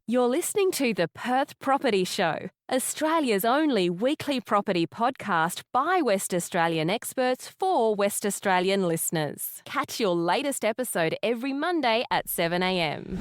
You're listening to the Perth Property Show, Australia's only weekly property podcast by West Australian experts for West Australian listeners. Catch your latest episode every Monday at 7 a.m.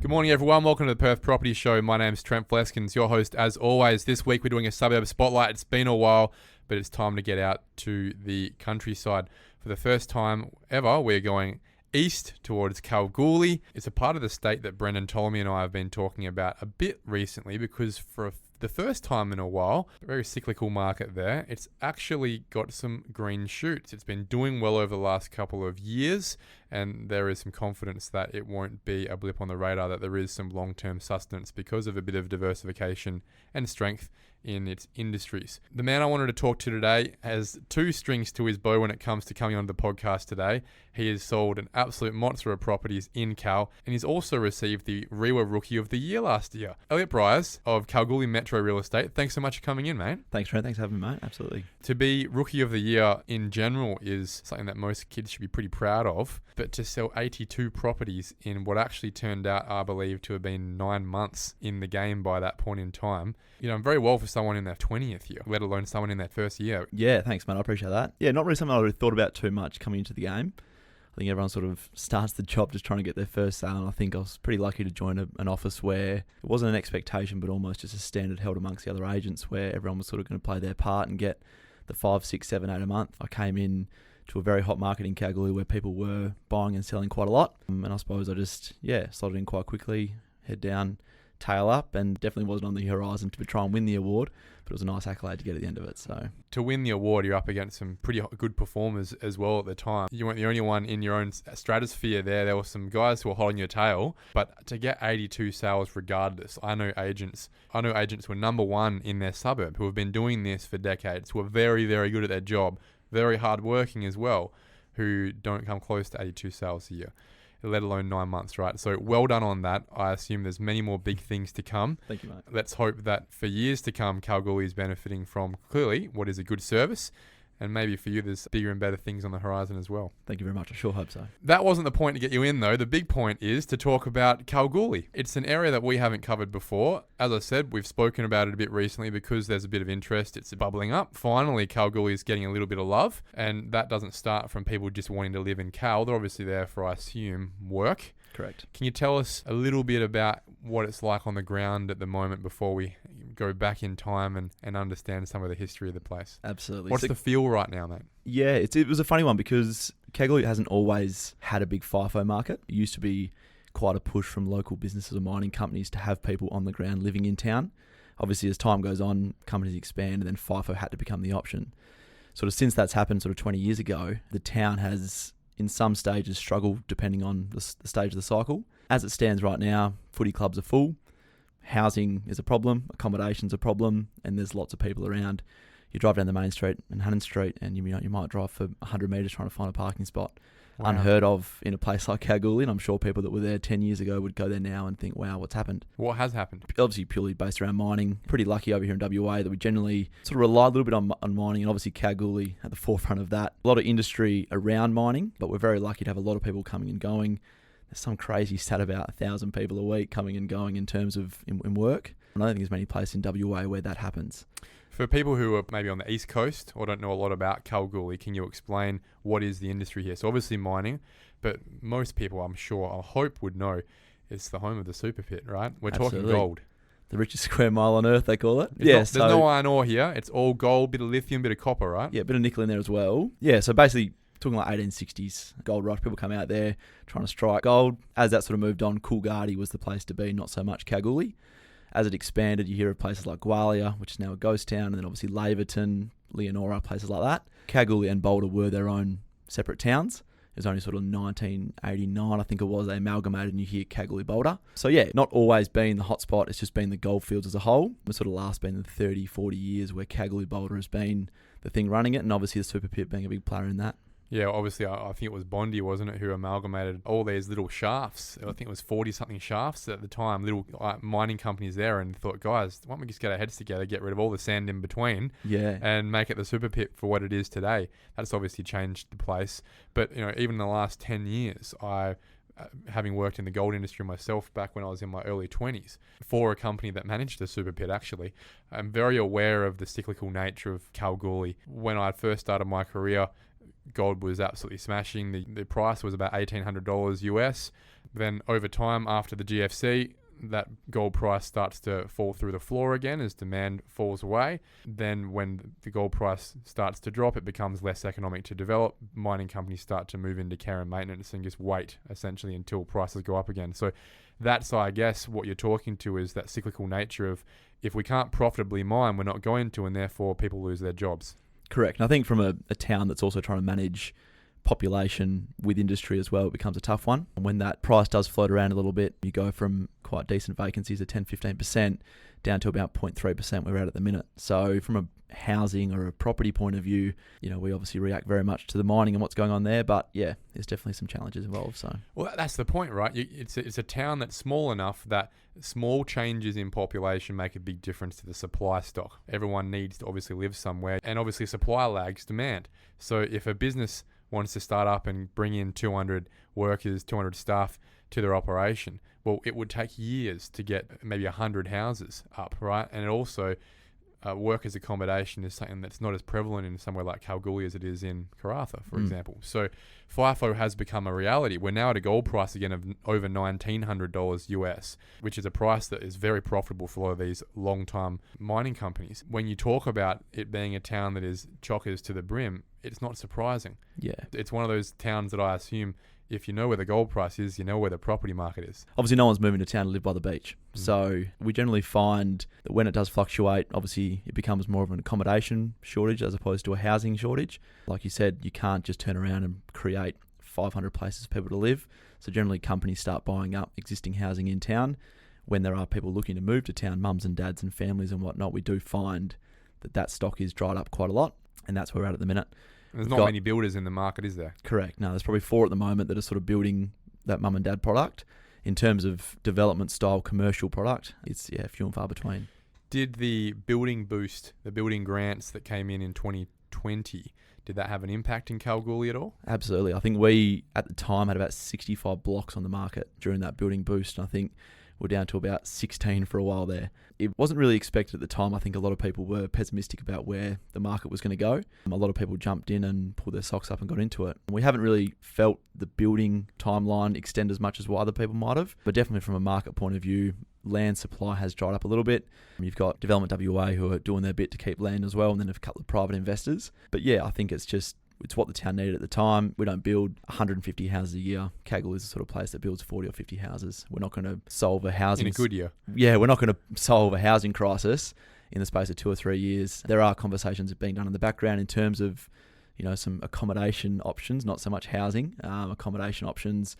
Good morning, everyone. Welcome to the Perth Property Show. My name's Trent Fleskins, your host as always. This week we're doing a suburb spotlight. It's been a while, but it's time to get out to the countryside. For the first time ever, we're going east towards Kalgoorlie. It's a part of the state that Brendan Ptolemy and I have been talking about a bit recently because for the first time in a while, a very cyclical market there, it's actually got some green shoots. It's been doing well over the last couple of years, and there is some confidence that it won't be a blip on the radar, that there is some long-term sustenance because of a bit of diversification and strength in its industries. The man I wanted to talk to today has two strings to his bow when it comes to coming onto the podcast today. He has sold an absolute monster of properties in Cal, and he's also received the REIWA Rookie of the Year last year. Elliot Briers of Kalgoorlie Metro Real Estate, thanks so much for coming in, mate. Thanks, Trent. Thanks for having me, mate. Absolutely. To be Rookie of the Year in general is something that most kids should be pretty proud of, but to sell 82 properties in what actually turned out, I believe, to have been 9 months in the game by that point in time, you know, very well for someone in their 20th year, let alone someone in their first year. Yeah, thanks, mate. I appreciate that. Yeah, not really something I really thought about too much coming into the game. I think everyone sort of starts the job just trying to get their first sale, and I think I was pretty lucky to join an office where it wasn't an expectation, but almost just a standard held amongst the other agents where everyone was sort of going to play their part and get the 5, 6, 7, 8 a month. I came in to a very hot market in Kalgoorlie where people were buying and selling quite a lot, and I suppose I just, slotted in quite quickly, head down, tail up, and definitely wasn't on the horizon to try and win the award, but it was a nice accolade to get at the end of it. So to win the award, you're up against some pretty good performers as well at the time. You weren't the only one in your own stratosphere there. There were some guys who were holding your tail, but to get 82 sales regardless, I know agents who are number one in their suburb who have been doing this for decades, who are very, very good at their job, very hardworking as well, who don't come close to 82 sales a year, let alone 9 months, right? So well done on that. I assume there's many more big things to come. Thank you, mate. Let's hope that for years to come, Kalgoorlie is benefiting from clearly what is a good service. And maybe for you, there's bigger and better things on the horizon as well. Thank you very much. I sure hope so. That wasn't the point to get you in, though. The big point is to talk about Kalgoorlie. It's an area that we haven't covered before. As I said, we've spoken about it a bit recently because there's a bit of interest. It's bubbling up. Finally, Kalgoorlie is getting a little bit of love. And that doesn't start from people just wanting to live in Cal. They're obviously there for, I assume, work. Correct. Can you tell us a little bit about what it's like on the ground at the moment before we go back in time and understand some of the history of the place? Absolutely. What's the feel right now, mate? Yeah, it was a funny one because Kalgoorlie hasn't always had a big FIFO market. It used to be quite a push from local businesses or mining companies to have people on the ground living in town. Obviously, as time goes on, companies expand and then FIFO had to become the option. Sort of since that's happened sort of 20 years ago, the town has in some stages struggled depending on the stage of the cycle. As it stands right now, footy clubs are full, housing is a problem, accommodation's a problem, and there's lots of people around. You drive down the main street and Hannon Street and you might drive for 100 metres trying to find a parking spot. Wow. Unheard of in a place like Kalgoorlie, and I'm sure people that were there 10 years ago would go there now and think, wow, what's happened? What has happened? Obviously purely based around mining. Pretty lucky over here in WA that we generally sort of rely a little bit on mining, and obviously Kalgoorlie at the forefront of that. A lot of industry around mining, but we're very lucky to have a lot of people coming and going. There's some crazy stat about 1,000 people a week coming and going in terms of in work. And I don't think there's many places in WA where that happens. For people who are maybe on the East Coast or don't know a lot about Kalgoorlie, can you explain what is the industry here? So obviously mining, but most people, I'm sure, I hope would know it's the home of the super pit, right? We're Absolutely. Talking gold. The richest square mile on earth, they call it. There's no iron ore here. It's all gold, bit of lithium, bit of copper, right? Yeah, a bit of nickel in there as well. Yeah, so basically talking like 1860s gold rush, people come out there trying to strike gold. As that sort of moved on, Coolgardie was the place to be, not so much Kalgoorlie. As it expanded, you hear of places like Gwalia, which is now a ghost town, and then obviously Laverton, Leonora, places like that. Kalgoorlie and Boulder were their own separate towns. It was only sort of 1989, I think it was, they amalgamated and you hear Kalgoorlie Boulder. So yeah, not always been the hotspot, it's just been the goldfields as a whole. It's sort of last been the 30, 40 years where Kalgoorlie Boulder has been the thing running it, and obviously the super pit being a big player in that. Yeah, obviously, I think it was Bondi, wasn't it, who amalgamated all these little shafts. I think it was 40-something shafts at the time, little mining companies there, and thought, guys, why don't we just get our heads together, get rid of all the sand in between, and make it the super pit for what it is today. That's obviously changed the place. But, you know, even in the last 10 years, I having worked in the gold industry myself back when I was in my early 20s for a company that managed a super pit actually, I'm very aware of the cyclical nature of Kalgoorlie. When I first started my career, gold was absolutely smashing. The price was about $1,800 US. Then over time after the GFC, that gold price starts to fall through the floor again as demand falls away. Then when the gold price starts to drop, it becomes less economic to develop. Mining companies start to move into care and maintenance and just wait essentially until prices go up again. So that's, I guess, what you're talking to is that cyclical nature of if we can't profitably mine, we're not going to, and therefore people lose their jobs. Correct. And I think from a town that's also trying to manage population with industry as well, it becomes a tough one. And when that price does float around a little bit, you go from quite decent vacancies of 10-15% down to about 0.3% we're at the minute. So from a housing or a property point of view, we obviously react very much to the mining and what's going on there, but yeah, there's definitely some challenges involved. So well, that's the point, right? It's a town that's small enough that small changes in population make a big difference to the supply stock. Everyone needs to obviously live somewhere, and obviously supply lags demand. So if a business wants to start up and bring in 200 workers, 200 staff to their operation, well, it would take years to get maybe 100 houses up, right? And it also, workers' accommodation is something that's not as prevalent in somewhere like Kalgoorlie as it is in Karratha, for example. So FIFO has become a reality. We're now at a gold price again of over $1,900 US, which is a price that is very profitable for a lot of these long-time mining companies. When you talk about it being a town that is chockers to the brim, it's not surprising. yeah. It's one of those towns that I assume if you know where the gold price is, you know where the property market is. Obviously, no one's moving to town to live by the beach. So we generally find that when it does fluctuate, obviously it becomes more of an accommodation shortage as opposed to a housing shortage. Like you said, you can't just turn around and create 500 places for people to live. So generally companies start buying up existing housing in town. When there are people looking to move to town, mums and dads and families and whatnot, we do find that stock is dried up quite a lot. And that's where we're at the minute. There's not many builders in the market, is there? Correct. No, there's probably 4 at the moment that are sort of building that mum and dad product. In terms of development style commercial product, it's few and far between. Did the building boost, the building grants that came in 2020, did that have an impact in Kalgoorlie at all? Absolutely. I think we, at the time, had about 65 blocks on the market during that building boost. And I think we're down to about 16 for a while there. It wasn't really expected at the time. I think a lot of people were pessimistic about where the market was going to go. A lot of people jumped in and pulled their socks up and got into it. We haven't really felt the building timeline extend as much as what other people might have. But definitely from a market point of view, land supply has dried up a little bit. You've got Development WA who are doing their bit to keep land as well, and then a couple of private investors. But yeah, I think it's what the town needed at the time. We don't build 150 houses a year. Kalgoorlie is the sort of place that builds 40 or 50 houses. We're not going to solve a housing... In a good year. Yeah, we're not going to solve a housing crisis in the space of 2 or 3 years. There are conversations being done in the background in terms of, some accommodation options, not so much housing, accommodation options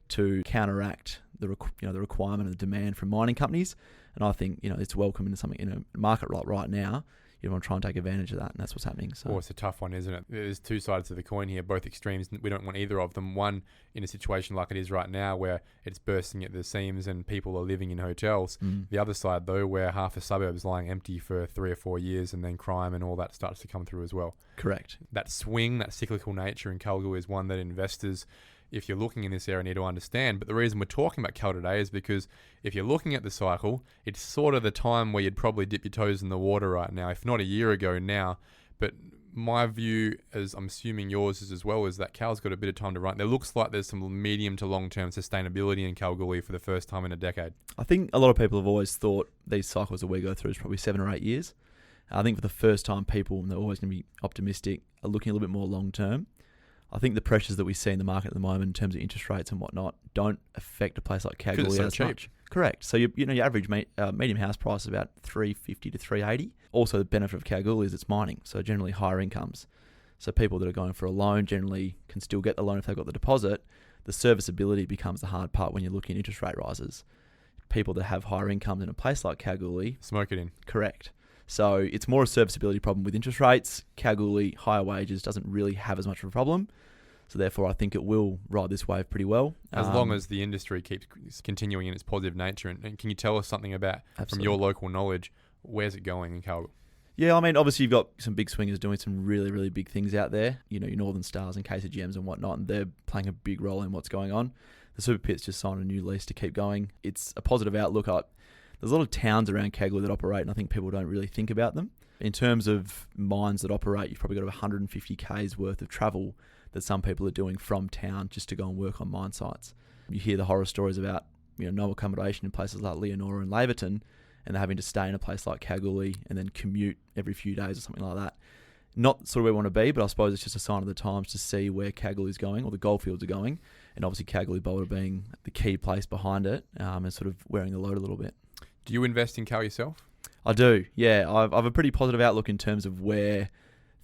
to counteract the requirement and the demand from mining companies. And I think, it's welcome in something in a market right now. You want to try and take advantage of that, and that's what's happening. So. Well, it's a tough one, isn't it? There's 2 sides to the coin here, both extremes. We don't want either of them. One, in a situation like it is right now, where it's bursting at the seams and people are living in hotels. The other side, though, where half a suburb is lying empty for 3 or 4 years, and then crime and all that starts to come through as well. Correct. That swing, that cyclical nature in Kalgoorlie is one that investors, if you're looking in this area, need to understand. But the reason we're talking about Kal today is because if you're looking at the cycle, it's sort of the time where you'd probably dip your toes in the water right now, if not a year ago now. But my view, as I'm assuming yours is as well, is that Kal's got a bit of time to run. There looks like there's some medium to long-term sustainability in Kalgoorlie for the first time in a decade. I think a lot of people have always thought these cycles that we go through is probably 7 or 8 years. I think for the first time, people, and they're always going to be optimistic, are looking a little bit more long-term. I think the pressures that we see in the market at the moment in terms of interest rates and whatnot don't affect a place like Kalgoorlie as much. Correct. So your average medium house price is about $350 to $380. Also, the benefit of Kalgoorlie is it's mining, so generally higher incomes. So people that are going for a loan generally can still get the loan if they've got the deposit. The serviceability becomes the hard part when you're looking at interest rate rises. People that have higher incomes in a place like Kalgoorlie smoke it in. Correct. So it's more a serviceability problem with interest rates. Kalgoorlie, higher wages, doesn't really have as much of a problem. So therefore, I think it will ride this wave pretty well. As long as the industry keeps continuing in its positive nature. And can you tell us something about, from your local knowledge, where's it going in Kalgoorlie? Yeah, I mean, obviously you've got some big swingers doing some really, really big things out there. Your Northern Stars and KCGMs and whatnot, and they're playing a big role in what's going on. The Super Pit's just signed a new lease to keep going. It's a positive outlook. There's a lot of towns around Kalgoorlie that operate, and I think people don't really think about them. In terms of mines that operate, you've probably got 150 k's worth of travel that some people are doing from town just to go and work on mine sites. You hear the horror stories about no accommodation in places like Leonora and Laverton, and they're having to stay in a place like Kalgoorlie and then commute every few days or something like that. Not sort of where we want to be, but I suppose it's just a sign of the times to see where Kalgoorlie's going, or the goldfields are going, and obviously Kalgoorlie Boulder being the key place behind it, and sort of wearing the load a little bit. Do you invest in Cal yourself? I do, yeah. I've a pretty positive outlook in terms of where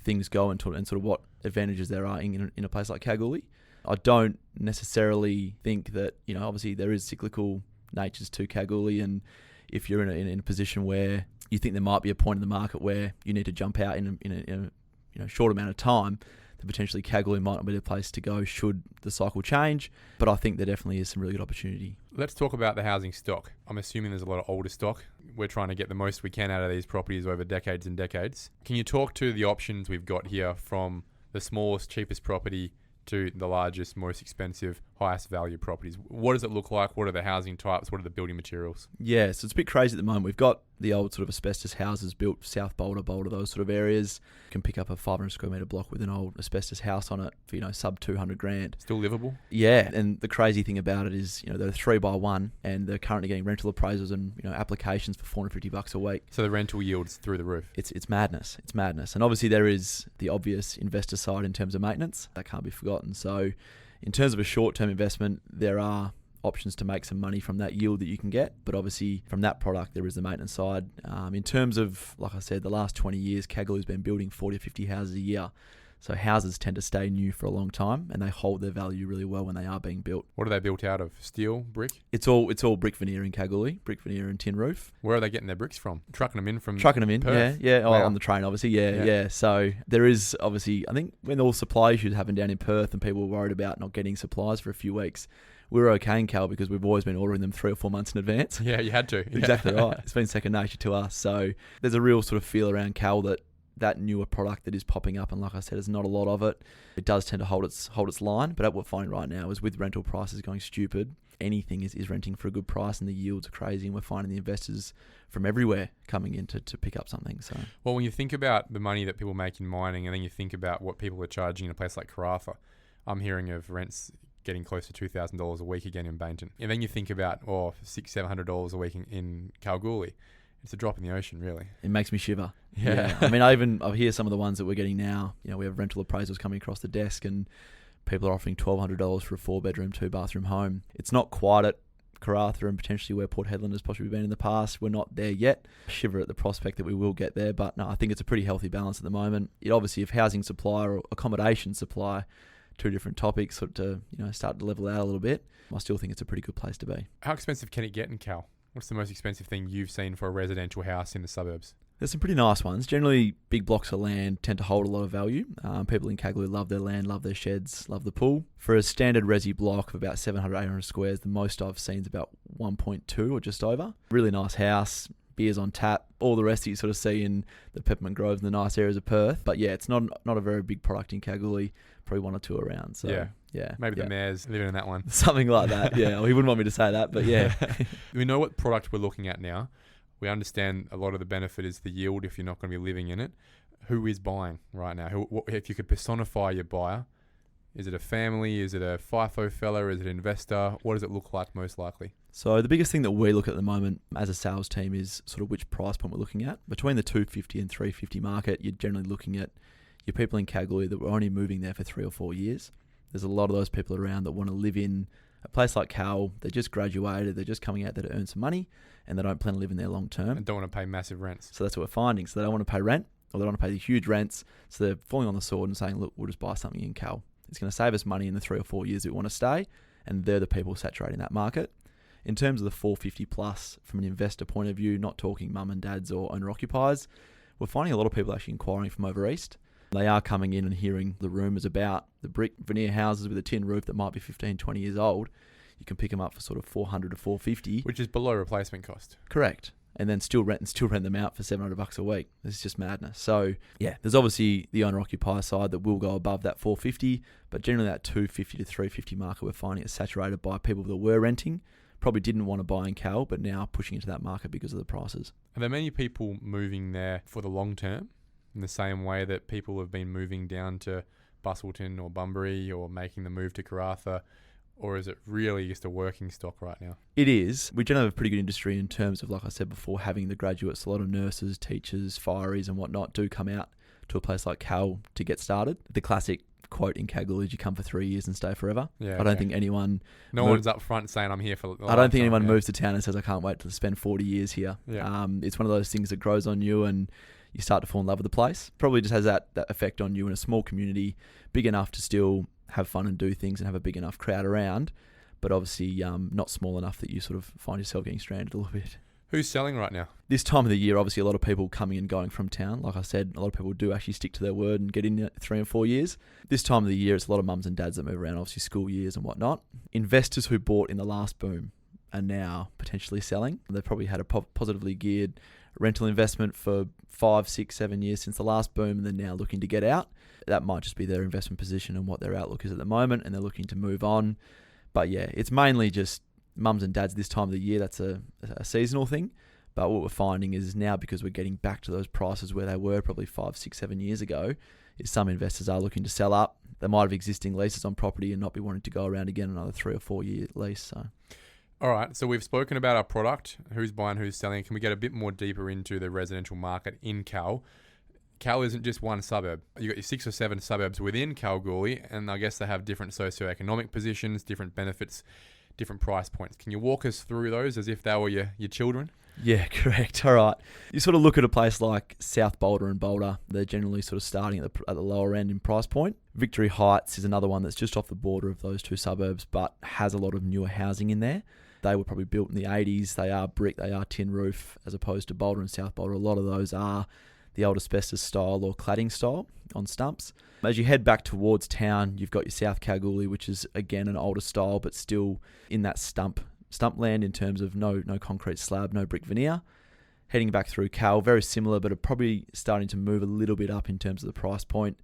things go and sort of what advantages there are in a place like Kalgoorlie. I don't necessarily think that, obviously there is cyclical natures to Kalgoorlie, and if you're in a position where you think there might be a point in the market where you need to jump out in a short amount of time, then potentially Kalgoorlie might not be the place to go should the cycle change. But I think there definitely is some really good opportunity. Let's talk about the housing stock. I'm assuming there's a lot of older stock. We're trying to get the most we can out of these properties over decades and decades. Can you talk to the options we've got here, from the smallest, cheapest property to the largest, most expensive, highest value properties? What does it look like? What are the housing types? What are the building materials? Yeah, so it's a bit crazy at the moment. We've got the old sort of asbestos houses built, South Boulder, those sort of areas. You can pick up a 500 square metre block with an old asbestos house on it for, sub 200 grand. Still livable? Yeah, and the crazy thing about it is, they're 3x1, and they're currently getting rental appraisals and, applications for $450 a week. So the rental yield's through the roof? It's madness. It's madness. And obviously there is the obvious investor side in terms of maintenance. That can't be forgotten. So in terms of a short-term investment, there are options to make some money from that yield that you can get, but obviously from that product there is the maintenance side. In terms of, like I said, the last 20 years, Kalgoorlie's been building 40 or 50 houses a year. So houses tend to stay new for a long time, and they hold their value really well when they are being built. What are they built out of? Steel, brick? It's all brick veneer in Kalgoorlie, brick veneer and tin roof. Where are they getting their bricks from? Trucking them in from Perth? Yeah. Wow. On the train, obviously, yeah. So there is obviously, I think when all supply issues happened down in Perth and people were worried about not getting supplies for a few weeks, we were okay in Cal because we've always been ordering them 3 or 4 months in advance. Yeah, you had to. Exactly right. It's been second nature to us. So there's a real sort of feel around Cal that newer product that is popping up, and like I said, there's not a lot of it. It does tend to hold its line, but what we're finding right now is with rental prices going stupid, anything is renting for a good price, and the yields are crazy, and we're finding the investors from everywhere coming in to pick up something. So, well, when you think about the money that people make in mining, and then you think about what people are charging in a place like Karratha, I'm hearing of rents getting close to $2,000 a week again in Bainton. And then you think about $600-700 a week in Kalgoorlie. It's a drop in the ocean, really. It makes me shiver. Yeah. I mean, I hear some of the ones that we're getting now. We have rental appraisals coming across the desk, and people are offering $1,200 for a 4-bedroom, 2-bathroom home. It's not quite at Karratha and potentially where Port Hedland has possibly been in the past. We're not there yet. Shiver at the prospect that we will get there, but no, I think it's a pretty healthy balance at the moment. It obviously, if housing supply or accommodation supply, two different topics, sort of start to level out a little bit, I still think it's a pretty good place to be. How expensive can it get in Cal? What's the most expensive thing you've seen for a residential house in the suburbs? There's some pretty nice ones. Generally, big blocks of land tend to hold a lot of value. People in Kalgoorlie love their land, love their sheds, love the pool. For a standard resi block of about 700, 800 squares, the most I've seen is about 1.2 or just over. Really nice house, beers on tap, all the rest that you sort of see in the Peppermint Groves and the nice areas of Perth. But yeah, it's not a very big product in Kalgoorlie, probably 1 or 2 around. So yeah. Maybe the mayor's living in that one. Something like that, yeah. Well, he wouldn't want me to say that, but yeah. We know what product we're looking at now. We understand a lot of the benefit is the yield if you're not going to be living in it. Who is buying right now? If you could personify your buyer, is it a family? Is it a FIFO fella? Is it an investor? What does it look like most likely? So the biggest thing that we look at the moment as a sales team is sort of which price point we're looking at. Between the 250 and 350 market, you're generally looking at your people in Kalgoorlie that were only moving there for 3 or 4 years. There's a lot of those people around that want to live in a place like Cal. They just graduated, they're just coming out there to earn some money, and they don't plan to live in there long term. And don't want to pay massive rents. So that's what we're finding. So they don't want to pay rent, or they don't want to pay the huge rents. So they're falling on the sword and saying, look, we'll just buy something in Cal. It's going to save us money in the 3 or 4 years that we want to stay, and they're the people saturating that market. In terms of the 450 plus, from an investor point of view, not talking mum and dads or owner-occupiers, we're finding a lot of people actually inquiring from over east. They are coming in and hearing the rumours about the brick veneer houses with a tin roof that might be 15, 20 years old. You can pick them up for sort of 400 to 450. Which is below replacement cost. Correct. and then still rent them out for $700 a week. It's just madness. So yeah, there's obviously the owner-occupier side that will go above that $450, but generally that $250 to $350 market we're finding is saturated by people that were renting, probably didn't want to buy in Cal, but now pushing into that market because of the prices. Are there many people moving there for the long term in the same way that people have been moving down to Busselton or Bunbury or making the move to Karratha? Or is it really just a working stock right now? It is. We generally have a pretty good industry in terms of, like I said before, having the graduates. A lot of nurses, teachers, fireys and whatnot do come out to a place like Cal to get started. The classic quote in Kalgoorlie is you come for 3 years and stay forever. Yeah, I don't think anyone... one's up front saying I'm here for... I don't think anyone moves to town and says I can't wait to spend 40 years here. Yeah. It's one of those things that grows on you and you start to fall in love with the place. Probably just has that effect on you in a small community, big enough to still have fun and do things and have a big enough crowd around, but obviously not small enough that you sort of find yourself getting stranded a little bit. Who's selling right now? This time of the year, obviously a lot of people coming and going from town. Like I said, a lot of people do actually stick to their word and get in 3 and 4 years. This time of the year, it's a lot of mums and dads that move around, obviously school years and whatnot. Investors who bought in the last boom are now potentially selling. They've probably had a positively geared rental investment for 5, 6, 7 years since the last boom, and they're now looking to get out. That might just be their investment position and what their outlook is at the moment, and they're looking to move on. But yeah, it's mainly just mums and dads this time of the year. That's a seasonal thing. But what we're finding is now, because we're getting back to those prices where they were probably 5, 6, 7 years ago, is some investors are looking to sell up. They might have existing leases on property and not be wanting to go around again another 3 or 4 year lease. So. All right, so we've spoken about our product, who's buying, who's selling. Can we get a bit more deeper into the residential market in Cal? Cal isn't just one suburb. You've got your 6 or 7 suburbs within Kalgoorlie, and I guess they have different socioeconomic positions, different benefits, different price points. Can you walk us through those as if they were your children? Yeah, correct. All right. You sort of look at a place like South Boulder and Boulder. They're generally sort of starting at the lower end in price point. Victory Heights is another one that's just off the border of those 2 suburbs, but has a lot of newer housing in there. They were probably built in the 80s. They are brick, they are tin roof, as opposed to Boulder and South Boulder. A lot of those are the old asbestos style or cladding style on stumps. As you head back towards town, you've got your South Kalgoorlie, which is again an older style, but still in that stump land in terms of no concrete slab, no brick veneer. Heading back through Cal, very similar, but are probably starting to move a little bit up in terms of the price point.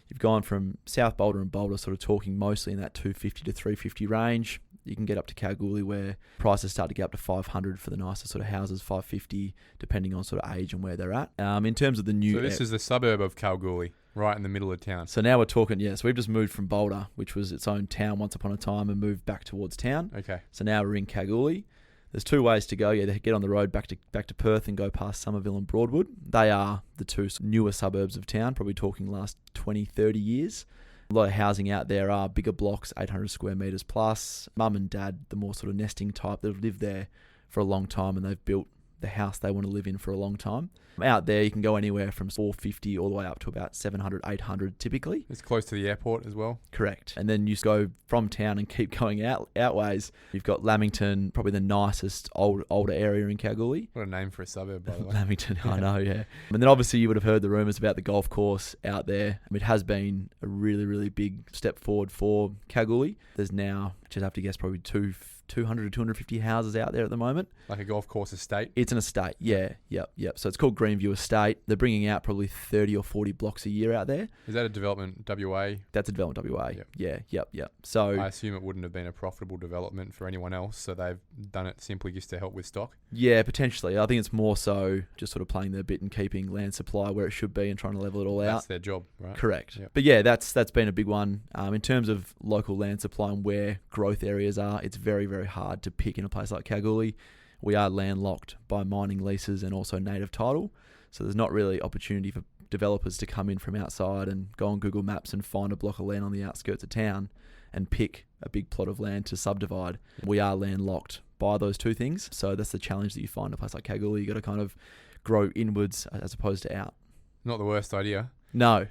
You've gone from South Boulder and Boulder sort of talking mostly in that $250 to $350 range. You can get up to Kalgoorlie where prices start to get up to $500 for the nicer sort of houses, $550 depending on sort of age and where they're at. In terms of the new... So this is the suburb of Kalgoorlie, right in the middle of town. So now we're talking, so we've just moved from Boulder, which was its own town once upon a time, and moved back towards town. Okay. So now we're in Kalgoorlie. There's 2 ways to go. They get on the road back to Perth and go past Somerville and Broadwood. They are the 2 newer suburbs of town, probably talking last 20, 30 years. A lot of housing out there are bigger blocks, 800 square metres plus. Mum and dad, the more sort of nesting type, that have lived there for a long time and they've built the house they want to live in for a long time. Out there, you can go anywhere from $450 all the way up to about $700, $800 typically. It's close to the airport as well. Correct. And then you go from town and keep going outways. You've got Lamington, probably the nicest older area in Kalgoorlie. What a name for a suburb, by the way. Lamington, I know, yeah. And then obviously you would have heard the rumours about the golf course out there. It has been a really, really big step forward for Kalgoorlie. There's now, just have to guess, probably 200 to 250 houses out there at the moment. Like a golf course estate? It's an estate, yeah. So it's called Greenview Estate. They're bringing out probably 30 or 40 blocks a year out there. Is that a development WA? That's a development WA, Yep. yeah. So I assume it wouldn't have been a profitable development for anyone else, so they've done it simply just to help with stock? Yeah, potentially. I think it's more so just sort of playing their bit and keeping land supply where it should be and trying to level it all out. That's their job, right? Correct. Yep. But yeah, that's been a big one. In terms of local land supply and where growth areas are, it's very, very hard to pick in a place like Kalgoorlie. We are landlocked by mining leases and also native title. So there's not really opportunity for developers to come in from outside and go on Google Maps and find a block of land on the outskirts of town and pick a big plot of land to subdivide. We are landlocked by those 2 things. So that's the challenge that you find in a place like Kalgoorlie. You got to kind of grow inwards as opposed to out. Not the worst idea. No.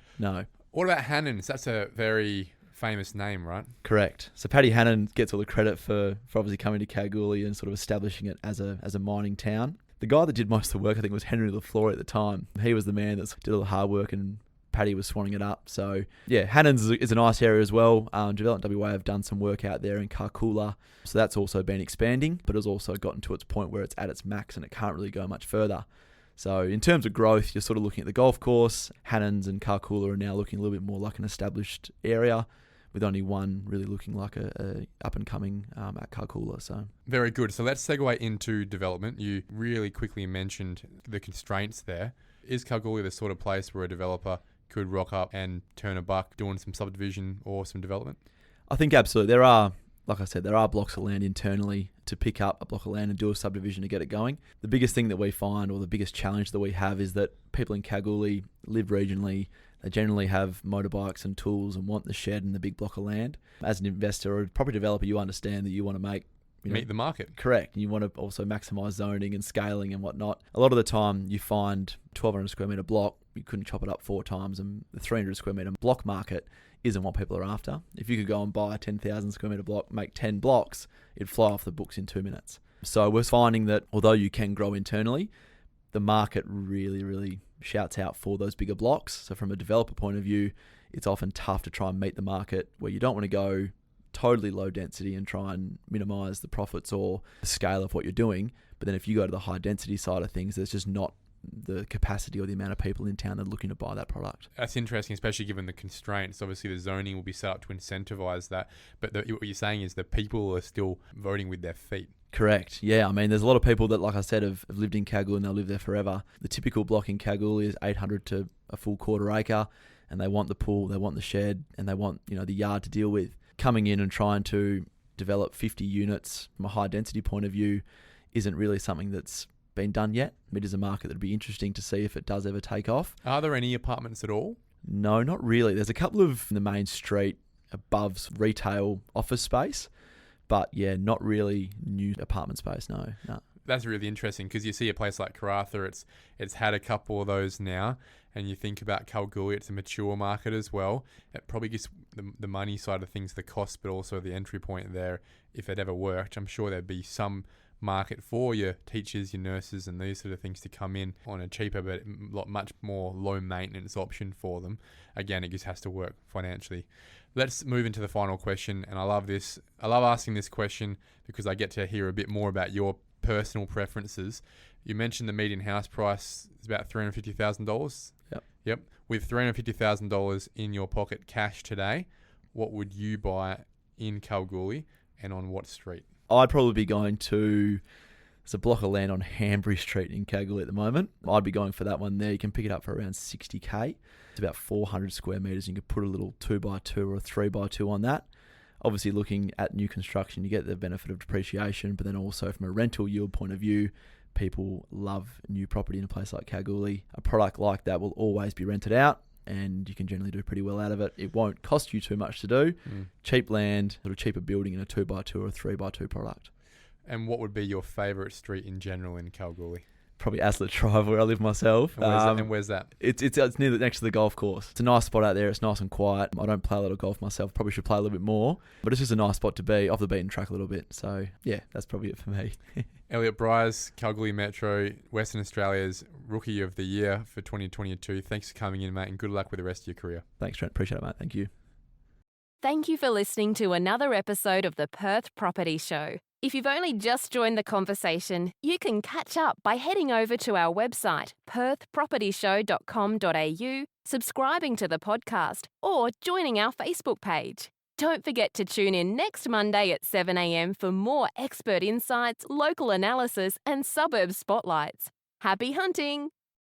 What about Hannons? That's a very famous name, right? Correct. So Paddy Hannon gets all the credit for obviously coming to Kalgoorlie and sort of establishing it as a mining town. The guy that did most of the work, I think, was Henry LaFleur at the time. He was the man that did all the hard work and Paddy was swanning it up. So, yeah, Hannons is a nice area as well. Development WA have done some work out there in Kalgoorlie. So that's also been expanding, but has also gotten to its point where it's at its max and it can't really go much further. So in terms of growth, you're sort of looking at the golf course. Hannons and Kalgoorlie are now looking a little bit more like an established area, with only one really looking like a up-and-coming at Kalgoorlie. So Very good. So let's segue into development. You really quickly mentioned the constraints there. Is Kalgoorlie the sort of place where a developer could rock up and turn a buck doing some subdivision or some development? I think absolutely. There are, like I said, there are blocks of land internally to pick up a block of land and do a subdivision to get it going. The biggest thing that we find, or the biggest challenge that we have, is that people in Kalgoorlie live regionally. They generally have motorbikes and tools and want the shed and the big block of land. As an investor or a property developer, you understand that you want to make... Meet the market. Correct. You want to also maximise zoning and scaling and whatnot. A lot of the time you find 1,200 square metre block, you couldn't chop it up 4 times, and the 300 square metre block market isn't what people are after. If you could go and buy a 10,000 square metre block, make 10 blocks, it'd fly off the books in 2 minutes. So we're finding that although you can grow internally, the market really, really shouts out for those bigger blocks. So from a developer point of view, it's often tough to try and meet the market, where you don't want to go totally low density and try and minimize the profits or the scale of what you're doing. But then if you go to the high density side of things, there's just not the capacity or the amount of people in town that are looking to buy that product. That's interesting, especially given the constraints. Obviously, the zoning will be set up to incentivize that. But what you're saying is the people are still voting with their feet. Correct. Yeah, I mean, there's a lot of people that, like I said, have lived in Kalgoorlie and they'll live there forever. The typical block in Kalgoorlie is 800 to a full quarter acre, and they want the pool, they want the shed, and they want, the yard to deal with. Coming in and trying to develop 50 units from a high density point of view isn't really something that's been done yet. It is a market that'd be interesting to see if it does ever take off. Are there any apartments at all? No, not really. There's a couple of the main street above retail office space, but yeah, not really new apartment space. No. That's really interesting, because you see a place like Karratha, it's had a couple of those now, and you think about Kalgoorlie, it's a mature market as well. It probably gets the money side of things, the cost, but also the entry point there. If it ever worked, I'm sure there'd be some market for your teachers, your nurses, and these sort of things to come in on a cheaper but much more low maintenance option for them. Again, it just has to work financially. Let's move into the final question, and I love this. I love asking this question because I get to hear a bit more about your personal preferences. You mentioned the median house price is about $350,000. Yep. With $350,000 in your pocket cash today, what would you buy in Kalgoorlie and on what street? I'd probably be going to... There's a block of land on Hanbury Street in Kalgoorlie at the moment. I'd be going for that one there. You can pick it up for around 60K. It's about 400 square metres. You can put a little 2x2 or a 3x2 on that. Obviously, looking at new construction, you get the benefit of depreciation, but then also from a rental yield point of view, people love new property in a place like Kalgoorlie. A product like that will always be rented out, and you can generally do pretty well out of it. It won't cost you too much to do. Cheap land, sort of cheaper building in a 2x2 or a 3x2 product. And what would be your favourite street in general in Kalgoorlie? Probably Aslett Drive, where I live myself. And where's that? It's near next to the golf course. It's a nice spot out there. It's nice and quiet. I don't play a lot of golf myself. Probably should play a little bit more. But it's just a nice spot to be, off the beaten track a little bit. So, yeah, that's probably it for me. Elliot Briers, Kalgoorlie Metro, Western Australia's Rookie of the Year for 2022. Thanks for coming in, mate, and good luck with the rest of your career. Thanks, Trent. Appreciate it, mate. Thank you. Thank you for listening to another episode of the Perth Property Show. If you've only just joined the conversation, you can catch up by heading over to our website, perthpropertyshow.com.au, subscribing to the podcast, or joining our Facebook page. Don't forget to tune in next Monday at 7 a.m. for more expert insights, local analysis, and suburb spotlights. Happy hunting!